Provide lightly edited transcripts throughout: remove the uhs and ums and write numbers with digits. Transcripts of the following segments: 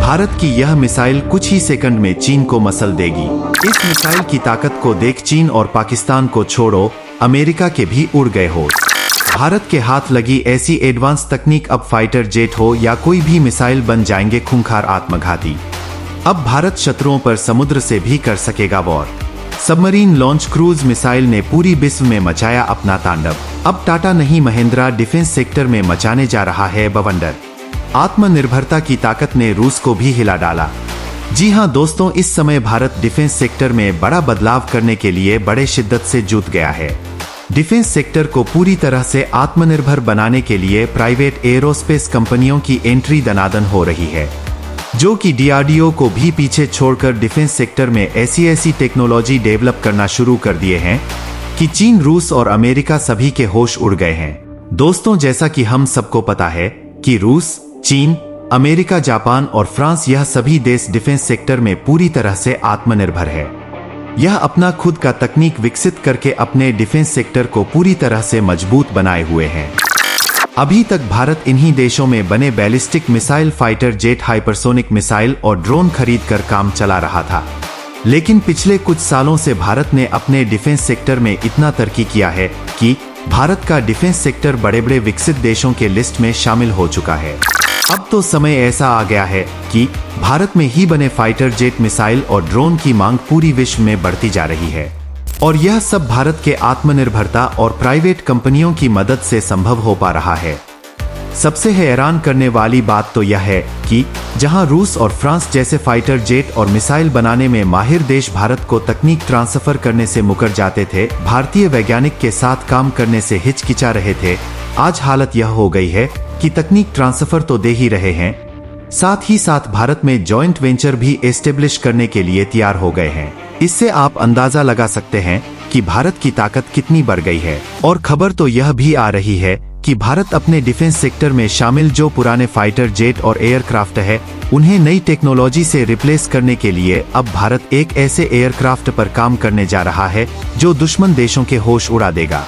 भारत की यह मिसाइल कुछ ही सेकंड में चीन को मसल देगी। इस मिसाइल की ताकत को देख चीन और पाकिस्तान को छोड़ो, अमेरिका के भी उड़ गए होश। भारत के हाथ लगी ऐसी एडवांस तकनीक अब फाइटर जेट हो या कोई भी मिसाइल बन जाएंगे खूंखार आत्मघाती। अब भारत शत्रुओं पर समुद्र से भी कर सकेगा war. Submarine launch cruise missile ने पूरी विश्व में मचाया अपना तांडव। अब टाटा नहीं, महिंद्रा डिफेंस सेक्टर में मचाने जा रहा है बवंडर। आत्मनिर्भरता की ताकत ने रूस को भी हिला डाला। जी हां दोस्तों, इस समय भारत डिफेंस सेक्टर में बड़ा बदलाव करने के लिए बड़े शिद्दत से जुट गया है। डिफेंस सेक्टर को पूरी तरह से आत्मनिर्भर बनाने के लिए प्राइवेट एरोस्पेस कंपनियों की एंट्री दनादन हो रही है, जो कि डीआरडीओ को भी पीछे छोड़कर डिफेंस सेक्टर में ऐसी टेक्नोलॉजी डेवलप करना शुरू कर दिए हैं कि चीन, रूस और अमेरिका सभी के होश उड़ गए हैं। दोस्तों, जैसा कि हम सबको पता है कि रूस, चीन, अमेरिका, जापान और फ्रांस यह सभी देश डिफेंस सेक्टर में पूरी तरह से आत्मनिर्भर है। यह अपना खुद का तकनीक विकसित करके अपने डिफेंस सेक्टर को पूरी तरह से मजबूत बनाए हुए हैं। अभी तक भारत इन्हीं देशों में बने ballistic missile, fighter jet, hypersonic missile और ड्रोन खरीद कर काम चला रहा था। लेकिन पिछले कुछ सालों से भारत ने अपने डिफेंस सेक्टर में इतना तरक्की किया है कि भारत का डिफेंस सेक्टर बड़े बड़े विकसित देशों के लिस्ट में शामिल हो चुका है। अब तो समय ऐसा आ गया है कि भारत में ही बने फाइटर जेट, मिसाइल और ड्रोन की मांग पूरी विश्व में बढ़ती जा रही है। और यह सब भारत के आत्मनिर्भरता और प्राइवेट कंपनियों की मदद से संभव हो पा रहा है। सबसे हैरान करने वाली बात तो यह है कि जहां रूस और फ्रांस जैसे फाइटर जेट और मिसाइल बनाने में माहिर देश भारत को तकनीक ट्रांसफर करने से मुकर जाते थे, भारतीय वैज्ञानिक के साथ काम करने से हिचकिचा रहे थे, आज हालत यह हो गई है कि तकनीक ट्रांसफर तो दे ही रहे हैं, साथ ही साथ भारत में जॉइंट वेंचर भी एस्टेब्लिश करने के लिए तैयार हो गए हैं। इससे आप अंदाजा लगा सकते हैं कि भारत की ताकत कितनी बढ़ गई है। और खबर तो यह भी आ रही है कि भारत अपने डिफेंस सेक्टर में शामिल जो पुराने फाइटर जेट और एयरक्राफ्ट है, उन्हें नई टेक्नोलॉजी से रिप्लेस करने के लिए अब भारत एक ऐसे एयरक्राफ्ट पर काम करने जा रहा है जो दुश्मन देशों के होश उड़ा देगा।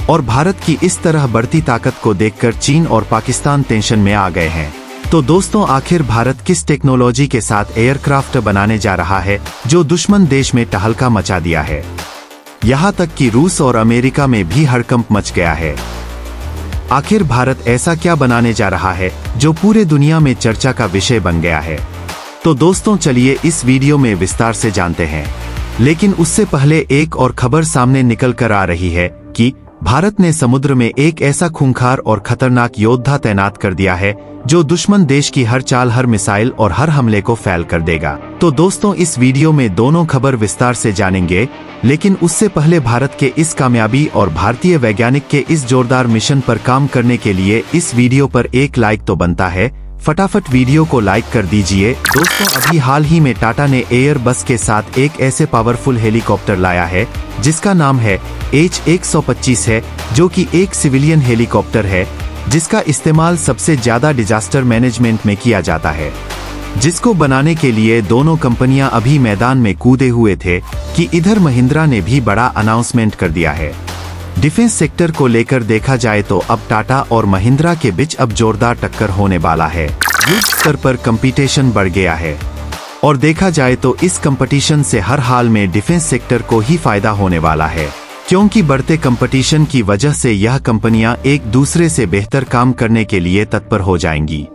और भारत की इस तरह बढ़ती ताकत को देखकर चीन और पाकिस्तान टेंशन में आ गए हैं। तो दोस्तों, आखिर भारत किस टेक्नोलॉजी के साथ एयरक्राफ्ट बनाने जा रहा है जो दुश्मन देश में तहलका मचा दिया है? यहाँ तक कि रूस और अमेरिका में भी हड़कंप मच गया है। आखिर भारत ऐसा क्या बनाने जा रहा है जो पूरे दुनिया में चर्चा का विषय बन गया है? तो दोस्तों, चलिए इस वीडियो में विस्तार से जानते हैं। लेकिन उससे पहले एक और खबर सामने निकल कर आ रही है कि भारत ने समुद्र में एक ऐसा खूंखार और खतरनाक योद्धा तैनात कर दिया है जो दुश्मन देश की हर चाल, हर मिसाइल और हर हमले को फैल कर देगा। तो दोस्तों, इस वीडियो में दोनों खबर विस्तार से जानेंगे, लेकिन उससे पहले भारत के इस कामयाबी और भारतीय वैज्ञानिक के इस जोरदार मिशन पर काम करने के लिए इस वीडियो पर एक लाइक तो बनता है। फटाफट वीडियो को लाइक कर दीजिए। दोस्तों, अभी हाल ही में टाटा ने एयरबस के साथ एक ऐसे पावरफुल हेलीकॉप्टर लाया है जिसका नाम है H-125 है, जो कि एक सिविलियन हेलीकॉप्टर है जिसका इस्तेमाल सबसे ज्यादा डिजास्टर मैनेजमेंट में किया जाता है, जिसको बनाने के लिए दोनों कंपनियां अभी मैदान में कूदे हुए थे कि इधर महिंद्रा ने भी बड़ा अनाउंसमेंट कर दिया है। डिफेंस सेक्टर को लेकर देखा जाए तो अब टाटा और महिंद्रा के बीच अब जोरदार टक्कर होने वाला है। युद्ध स्तर पर कंपटीशन बढ़ गया है और देखा जाए तो इस कंपटीशन से हर हाल में डिफेंस सेक्टर को ही फायदा होने वाला है, क्योंकि बढ़ते कंपटीशन की वजह से यह कंपनियां एक दूसरे से बेहतर काम करने के लिए तत्पर हो जाएंगी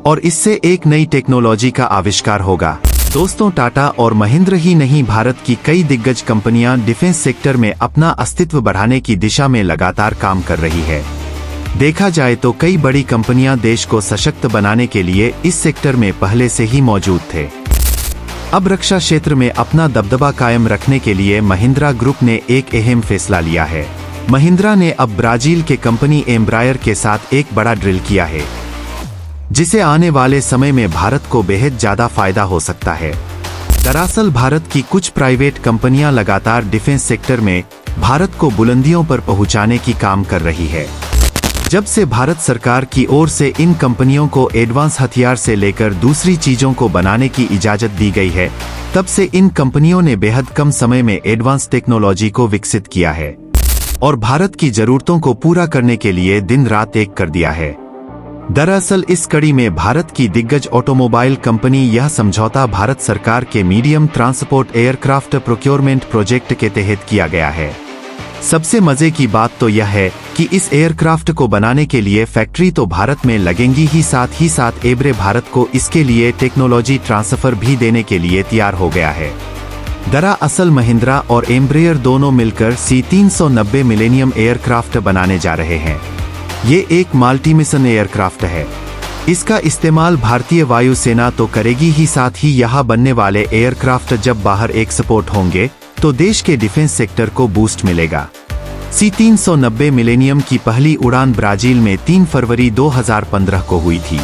और इससे एक नई टेक्नोलॉजी का आविष्कार होगा। दोस्तों, टाटा और महिंद्रा ही नहीं, भारत की कई दिग्गज कंपनियां डिफेंस सेक्टर में अपना अस्तित्व बढ़ाने की दिशा में लगातार काम कर रही है। देखा जाए तो कई बड़ी कंपनियां देश को सशक्त बनाने के लिए इस सेक्टर में पहले से ही मौजूद थे। अब रक्षा क्षेत्र में अपना दबदबा कायम रखने के लिए महिंद्रा ग्रुप ने एक अहम फैसला लिया है। महिंद्रा ने अब ब्राजील के कंपनी एम्ब्रायर के साथ एक बड़ा ड्रिल किया है, जिसे आने वाले समय में भारत को बेहद ज्यादा फायदा हो सकता है। दरअसल भारत की कुछ प्राइवेट कंपनियां लगातार डिफेंस सेक्टर में भारत को बुलंदियों पर पहुंचाने की काम कर रही है। जब से भारत सरकार की ओर से इन कंपनियों को एडवांस हथियार से लेकर दूसरी चीजों को बनाने की इजाजत दी गई है, तब से इन कंपनियों ने बेहद कम समय में एडवांस टेक्नोलॉजी को विकसित किया है और भारत की जरूरतों को पूरा करने के लिए दिन रात एक कर दिया है। दरअसल इस कड़ी में भारत की दिग्गज ऑटोमोबाइल कंपनी यह समझौता भारत सरकार के medium transport aircraft procurement project के तहत किया गया है। सबसे मजे की बात तो यह है कि इस एयरक्राफ्ट को बनाने के लिए फैक्ट्री तो भारत में लगेंगी ही साथ एब्रे भारत को इसके लिए टेक्नोलॉजी ट्रांसफर भी देने के लिए तैयार हो गया है। दरअसल महिंद्रा और एम्ब्रेयर दोनों मिलकर C-390 मिलेनियम एयरक्राफ्ट बनाने जा रहे हैं। ये एक मल्टी-मिशन एयरक्राफ्ट है। इसका इस्तेमाल भारतीय वायुसेना तो करेगी ही साथ ही यहाँ बनने वाले एयरक्राफ्ट जब बाहर एक्सपोर्ट होंगे तो देश के डिफेंस सेक्टर को बूस्ट मिलेगा। C-390 मिलेनियम की पहली उड़ान ब्राजील में 3 फरवरी 2015 को हुई थी।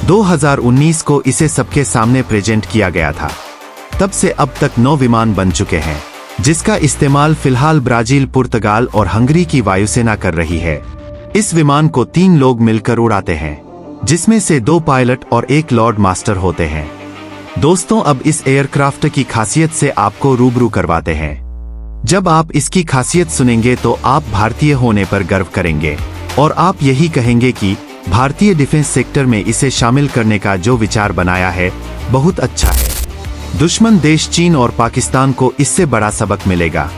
2019 को इसे सबके सामने प्रेजेंट किया गया था। तब से अब तक 9 विमान बन चुके हैं, जिसका इस्तेमाल फिलहाल ब्राजील, पुर्तगाल और हंगरी की वायुसेना कर रही है। इस विमान को 3 लोग मिलकर उड़ाते हैं, जिसमें से 2 पायलट और 1 लॉर्ड मास्टर होते हैं। दोस्तों, अब इस एयरक्राफ्ट की खासियत से आपको रूबरू करवाते हैं। जब आप इसकी खासियत सुनेंगे तो आप भारतीय होने पर गर्व करेंगे और आप यही कहेंगे कि भारतीय डिफेंस सेक्टर में इसे शामिल करने का जो विचार बनाया है बहुत अच्छा है। दुश्मन देश चीन और पाकिस्तान को इससे बड़ा सबक मिलेगा।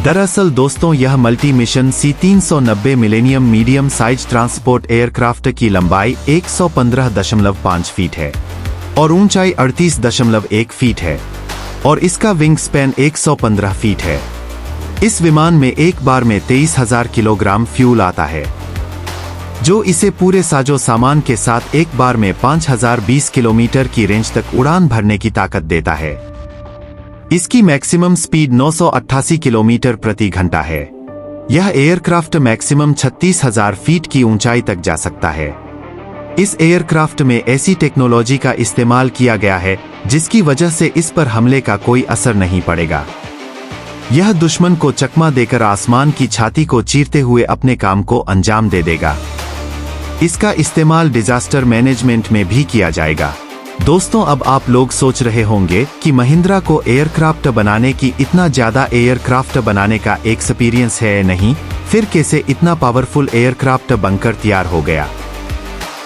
दरअसल दोस्तों, यह multi mission C-390 millennium medium size transport aircraft की लंबाई 115.5 फीट है और ऊंचाई 38.1 फीट है और इसका विंग स्पैन 115 फीट है। इस विमान में एक बार में 23,000 किलोग्राम फ्यूल आता है, जो इसे पूरे साजो सामान के साथ एक बार में 5,020 किलोमीटर की रेंज तक उड़ान भरने की ताकत देता है। इसकी मैक्सिमम स्पीड 988 किलोमीटर प्रति घंटा है। यह एयरक्राफ्ट मैक्सिमम 36,000 फीट की ऊंचाई तक जा सकता है। इस एयरक्राफ्ट में ऐसी टेक्नोलॉजी का इस्तेमाल किया गया है जिसकी वजह से इस पर हमले का कोई असर नहीं पड़ेगा। यह दुश्मन को चकमा देकर आसमान की छाती को चीरते हुए अपने काम को अंजाम दे देगा। इसका इस्तेमाल डिजास्टर मैनेजमेंट में भी किया जाएगा। दोस्तों, अब आप लोग सोच रहे होंगे कि महिंद्रा को एयरक्राफ्ट बनाने की इतना ज्यादा एयरक्राफ्ट बनाने का एक्सपीरियंस है नहीं, फिर कैसे इतना पावरफुल एयरक्राफ्ट बनकर तैयार हो गया।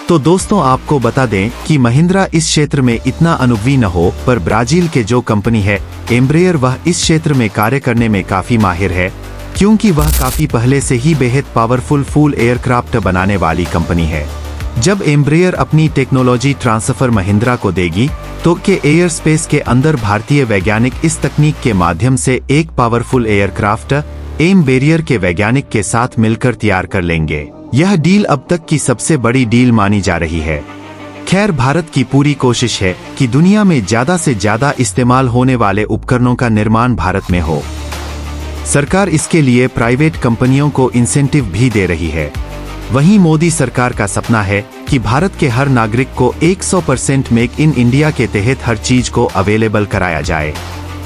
तो दोस्तों, आपको बता दें कि महिंद्रा इस क्षेत्र में इतना अनुभवी न हो, पर ब्राजील के जो कंपनी है एम्ब्रेयर, वह इस क्षेत्र में कार्य करने में काफी माहिर है, क्योंकि वह काफी पहले से ही बेहद पावरफुल फुल एयरक्राफ्ट बनाने वाली कंपनी है। जब एम्ब्रेयर अपनी टेक्नोलॉजी ट्रांसफर महिंद्रा को देगी तो के एयर स्पेस के अंदर भारतीय वैज्ञानिक इस तकनीक के माध्यम से एक पावरफुल एयरक्राफ्ट एम्ब्रेयर के वैज्ञानिक के साथ मिलकर तैयार कर लेंगे। यह डील अब तक की सबसे बड़ी डील मानी जा रही है। खैर, भारत की पूरी कोशिश है कि दुनिया में ज्यादा से ज्यादा इस्तेमाल होने वाले उपकरणों का निर्माण भारत में हो। सरकार इसके लिए प्राइवेट कंपनियों को इंसेंटिव भी दे रही है। वहीं मोदी सरकार का सपना है कि भारत के हर नागरिक को 100% मेक इन इंडिया के तहत हर चीज को अवेलेबल कराया जाए।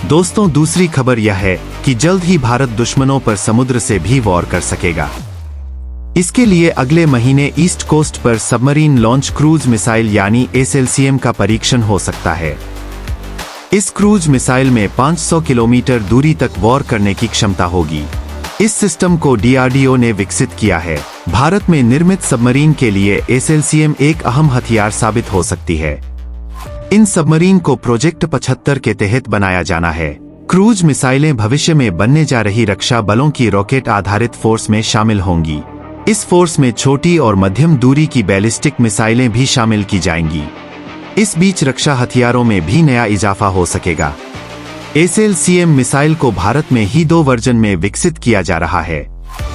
दोस्तों, दूसरी खबर यह है कि जल्द ही भारत दुश्मनों पर समुद्र से भी वॉर कर सकेगा। इसके लिए अगले महीने ईस्ट कोस्ट पर सबमरीन लॉन्च क्रूज मिसाइल यानी SLCM का परीक्षण हो सकता है। इस क्रूज मिसाइल में 500 किलोमीटर दूरी तक वॉर करने की क्षमता होगी। इस सिस्टम को DRDO ने विकसित किया है। भारत में निर्मित सबमरीन के लिए SLCM एक अहम हथियार साबित हो सकती है। इन सबमरीन को प्रोजेक्ट 75 के तहत बनाया जाना है। क्रूज मिसाइलें भविष्य में बनने जा रही रक्षा बलों की रॉकेट आधारित फोर्स में शामिल होंगी। इस फोर्स में छोटी और मध्यम दूरी की बैलिस्टिक मिसाइलें भी शामिल की जाएंगी। इस बीच रक्षा हथियारों में भी नया इजाफा हो सकेगा। SLCM मिसाइल को भारत में ही 2 वर्जन में विकसित किया जा रहा है।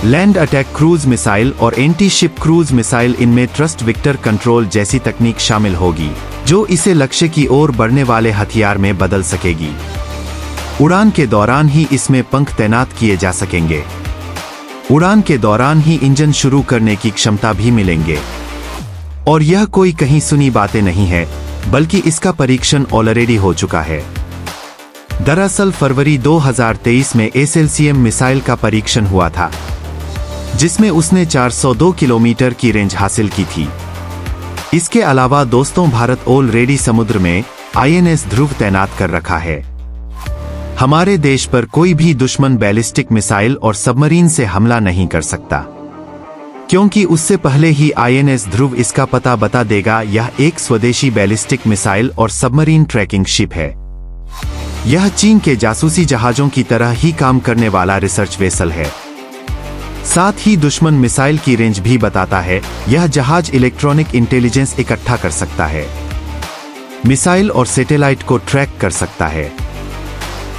लैंड अटैक क्रूज मिसाइल और एंटी शिप क्रूज मिसाइल। इनमें ट्रस्ट वेक्टर कंट्रोल जैसी तकनीक शामिल होगी, जो इसे लक्ष्य की ओर बढ़ने वाले हथियार में बदल सकेगी। उड़ान के दौरान ही इसमें पंख तैनात किए जा सकेंगे। उड़ान के दौरान ही इंजन शुरू करने की क्षमता भी मिलेंगे। और यह कोई कहीं सुनी बातें नहीं है, बल्कि इसका परीक्षण ऑलरेडी हो चुका है। दरअसल फरवरी 2023 में SLCM मिसाइल का परीक्षण हुआ था, जिसमें उसने 402 किलोमीटर की रेंज हासिल की थी। इसके अलावा दोस्तों, भारत ऑलरेडी समुद्र में INS ध्रुव तैनात कर रखा है। हमारे देश पर कोई भी दुश्मन बैलिस्टिक मिसाइल और सबमरीन से हमला नहीं कर सकता, क्योंकि उससे पहले ही INS ध्रुव इसका पता बता देगा। यह एक स्वदेशी बैलिस्टिक मिसाइल और सबमरीन ट्रैकिंग शिप है। यह चीन के जासूसी जहाजों की तरह ही काम करने वाला रिसर्च वेसल है। साथ ही दुश्मन मिसाइल की रेंज भी बताता है। यह जहाज इलेक्ट्रॉनिक इंटेलिजेंस इकट्ठा कर सकता है, मिसाइल और सैटेलाइट को ट्रैक कर सकता है,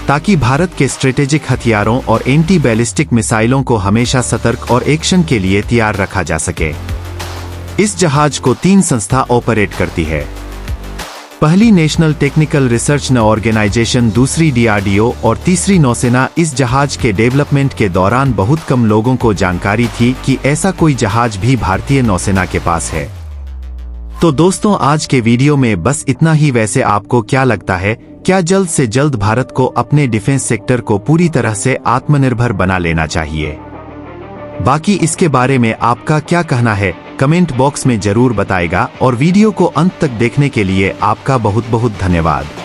ताकि भारत के स्ट्रेटेजिक हथियारों और एंटी बैलिस्टिक मिसाइलों को हमेशा सतर्क और एक्शन के लिए तैयार रखा जा सके। इस जहाज को 3 संस्था ऑपरेट करती है। पहली नेशनल टेक्निकल रिसर्च ऑर्गेनाइजेशन, दूसरी DRDO और तीसरी नौसेना। इस जहाज के डेवलपमेंट के दौरान बहुत कम लोगों को जानकारी थी कि ऐसा कोई जहाज भी भारतीय नौसेना के पास है। तो दोस्तों, आज के वीडियो में बस इतना ही। वैसे आपको क्या लगता है, क्या जल्द से जल्द भारत को अपने डिफेंस सेक्टर को पूरी तरह से आत्मनिर्भर बना लेना चाहिए? बाकी इसके बारे में आपका क्या कहना है, कमेंट बॉक्स में जरूर बताएगा। और वीडियो को अंत तक देखने के लिए आपका बहुत बहुत धन्यवाद।